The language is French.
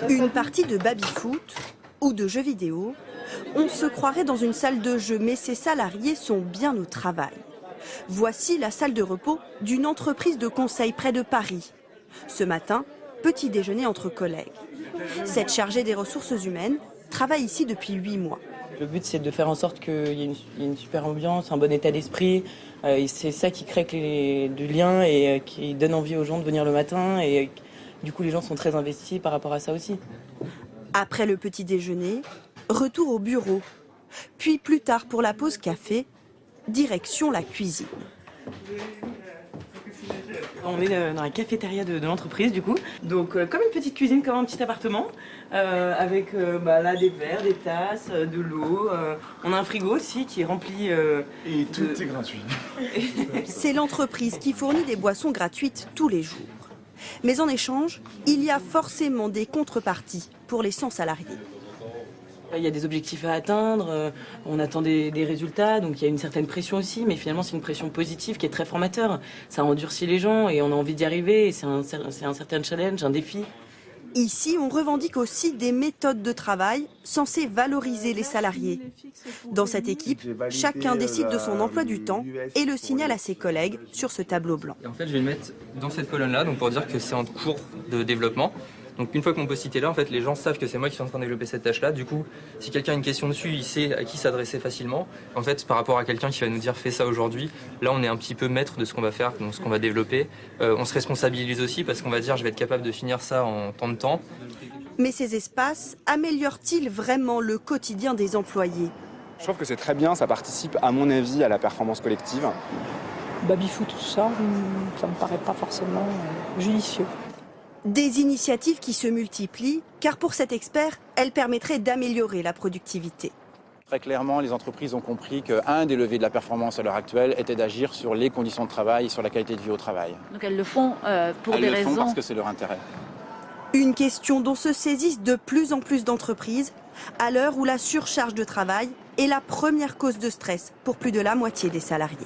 Une partie de baby-foot ou de jeux vidéo, on se croirait dans une salle de jeu, mais ces salariés sont bien au travail. Voici la salle de repos d'une entreprise de conseil près de Paris. Ce matin, petit déjeuner entre collègues. Cette chargée des ressources humaines travaille ici depuis 8 mois. Le but, c'est de faire en sorte qu'il y ait une super ambiance, un bon état d'esprit. C'est ça qui crée du lien et qui donne envie aux gens de venir le matin. Et du coup, les gens sont très investis par rapport à ça aussi. Après le petit déjeuner, retour au bureau. Puis plus tard, pour la pause café, direction la cuisine. On est dans la cafétéria de l'entreprise du coup. Donc comme une petite cuisine, comme un petit appartement, avec là des verres, des tasses, de l'eau. On a un frigo aussi qui est rempli. Et tout est gratuit. C'est l'entreprise qui fournit des boissons gratuites tous les jours. Mais en échange, il y a forcément des contreparties pour les 100 salariés. Il y a des objectifs à atteindre, on attend des résultats, donc il y a une certaine pression aussi, mais finalement c'est une pression positive qui est très formateur. Ça endurcit les gens et on a envie d'y arriver, et c'est un certain challenge, un défi. Ici, on revendique aussi des méthodes de travail censées valoriser les salariés. Dans cette équipe, chacun décide de son emploi du temps et le signale à ses collègues sur ce tableau blanc. Et en fait, je vais le mettre dans cette colonne-là, donc pour dire que c'est en cours de développement. Donc une fois que mon post-it est là, en fait, les gens savent que c'est moi qui suis en train de développer cette tâche-là. Du coup, si quelqu'un a une question dessus, il sait à qui s'adresser facilement. En fait, par rapport à quelqu'un qui va nous dire fais ça aujourd'hui, là, on est un petit peu maître de ce qu'on va faire, donc ce qu'on va développer. On se responsabilise aussi parce qu'on va dire je vais être capable de finir ça en tant de temps. Mais ces espaces améliorent-ils vraiment le quotidien des employés? Je trouve que c'est très bien, ça participe à mon avis à la performance collective. Baby-foot, tout ça, ça me paraît pas forcément judicieux. Des initiatives qui se multiplient, car pour cet expert, elles permettraient d'améliorer la productivité. Très clairement, les entreprises ont compris qu'un des leviers de la performance à l'heure actuelle était d'agir sur les conditions de travail et sur la qualité de vie au travail. Donc elles le font pour des raisons... Elles le font parce que c'est leur intérêt. Une question dont se saisissent de plus en plus d'entreprises, à l'heure où la surcharge de travail est la première cause de stress pour plus de la moitié des salariés.